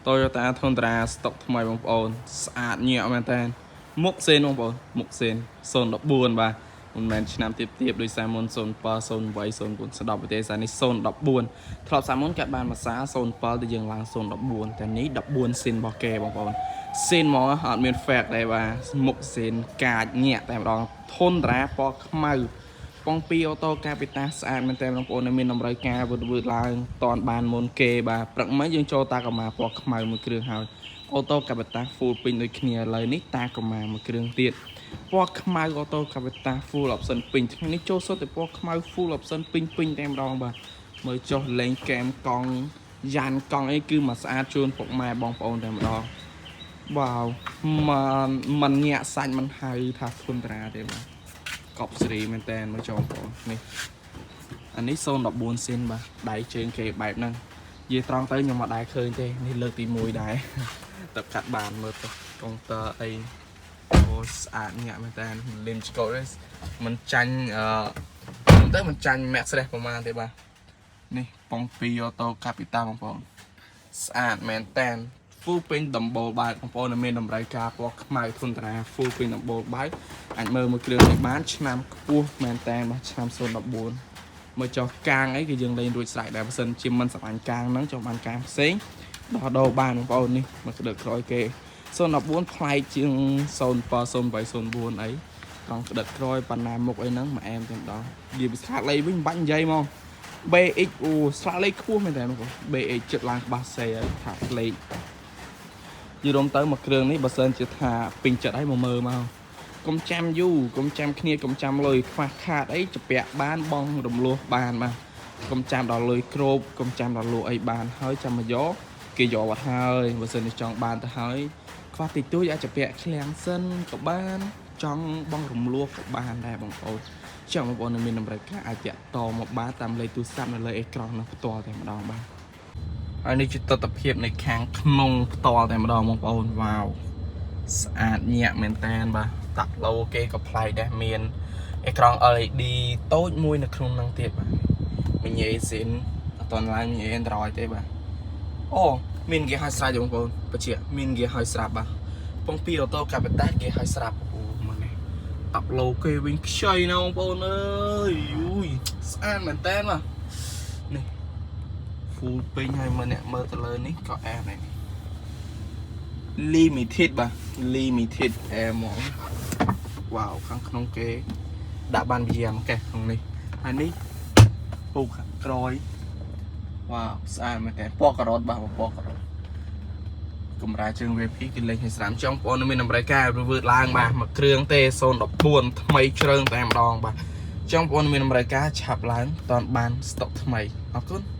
Toyota Tundra ស្តុកថ្មីបងប្អូនស្អាតញាក់មែនតើមុខសេនបងប្អូនមុខសេន014បាទមិនមែនឆ្នាំទៀតដោយសារមុន07 08 09ស្ដាប់ប្រទេសសានេះ014ធ្លាប់សាមុនកាត់បានមួយសា07ទៅយើងឡើង014តែនេះ14សេនរបស់គេបងប្អូនសេនមកអត់មាន fact ដែរបាទមុខសេនកាចញាក់តែម្ដង Tundra ពណ៌ខ្មៅពងពីអូតូកាពីតាស្អាតមែនតើបងប្អូនមានតម្រូវការវឺតឡើងតនបានមុនគេបាទព្រឹកមិញយើងចូលតាកាម៉ាពណ៌ខ្មៅមួយគ្រឿងហើយអូតូកាពីតា full ពេញដូចគ្នាឥឡូវនេះតាកាម៉ាមួយគ្រឿងទៀតពណ៌ខ្មៅអូតូកាពីតា full option ពេញថ្ងៃនេះចូលសុទ្ធតែពណ៌ខ្មៅ full option ពេញតែម្ដងបាទមើលចុះលេងហ្គេមកង់យ៉ានកង់អីគឺមកស្អាតជូនពុកម៉ែបងប្អូនតែម្ដងវ៉ាវมันញាក់សាច់มันហៅថា Tundra ទេបាទកប់សេរីមែនតើមើលចូលបងប្អូននេះអានេះ014សេនបាទដៃជើងគេបែបហ្នឹងនិយាយត្រង់ទៅខ្ញុំមិនដែរឃើញទេនេះលើកទី1ដែរទៅកាត់បានមើលទៅកុងទ័រអីអូស្អាតញាក់មែនតើលឹមឆ្កោនេះមិនចាញ់ទៅមិនចាញ់ Max ស្រេះប្រហែលទេបាទនេះប៉ុង2អូតូកាពីតាបងប្អូនស្អាតមែនតើ full ពេញដំបូលបើកបងប្អូនមានតម្រូវការពណ៌ខ្មៅ Tundra full ពេញដំបូលបើកអាចមើលមួយគ្រឿងនេះបានឆ្នាំខ្ពស់មែនតើបាទឆ្នាំ014មើលចុះកាងអីគឺយើងលេងរួចស្រេចដែរបើសិនជាមិនសម្អាញ់កាងហ្នឹងចង់បានកាងផ្សេងដោះបានបងប្អូននេះមកក្តឹកក្រោយគេ014ប្លែកជាង07 08 04អីត្រង់ក្តឹកក្រោយបណ្ណាមុខអីហ្នឹងមកអែមតែម្ដងនិយាយពីស្លាកលេខវិញមិនបាច់និយាយហ្មង BX អូស្លាកលេខខ្ពស់មែនតើបងប្អូន BX ចិត្តឡើងក្បាស់សេហើយថាលេខយីរំទៅមួយគ្រឿងនេះបើសិនជាថាពេញចិត្តឲ្យមកមើលមកកុំចាំយូរកុំចាំគ្នាកុំចាំលុយខ្វះខាតអីជពាក់បានបងរំលោះបានបាទកុំចាំដល់លុយគ្របកុំចាំដល់លក់អីបានហើយចាំមកយកគេយកអត់ហើយបើសិនជាចង់បានទៅហើយខ្វះតិចតួចអាចជពាក់ឃ្លាំងសិនក៏បានចង់បងរំលោះក៏បានដែរបងប្អូនចាំបងប្អូនមានតម្រូវការអាចតាក់តមកបានតាមលេខទូរស័ព្ទនៅលើអេក្រង់នោះផ្ទាល់តែម្ដងបាទហើយនេះជាទស្សនវិជ្ជានៃខាងក្នុងផ្ទាល់តែម្ដងបងប្អូនវ៉ាវស្អាតញាក់មែនតើបាទតាក់ឡូគេក៏ប្លែកដែរមានអេក្រង់ LED តូចមួយនៅក្នុងហ្នឹងទៀតបាទមីញ៉េស៊ីនអត់តន់ឡើងមីញ៉េ Android ទេបាទអូមានគេឲ្យស្រាប់បងប្អូនបជាមានគេឲ្យស្រាប់បាទពងពីអូតូកាបតាគេឲ្យស្រាប់អូមើលនេះតាក់ឡូគេវិញខ្ចីណាបងប្អូនអើយយូយស្អាតមែនតើបាទនេះ full ពេញហើយមើលអ្នកមើលទៅលើនេះក៏អែមដែរនេះ limited បាទ limited អែមហ្មងវ៉ាវខាងក្នុងគេដាក់បានវាមកកេះក្នុងនេះហើយនេះពុកក្រោយវ៉ាវស្អាតមែនតើពណ៌ការ៉ុតបាទពណ៌ការ៉ុតកម្រាលជើង VP គឺលេខឲ្យស្រាមចង់បងមានតម្រូវការធ្វើឡើងបាទមួយគ្រឿងទេ014ថ្មីជ្រើងតែម្ដងបាទចង់បងមានតម្រូវការឆាប់ឡើងតបានស្តុកថ្មីអរគុណ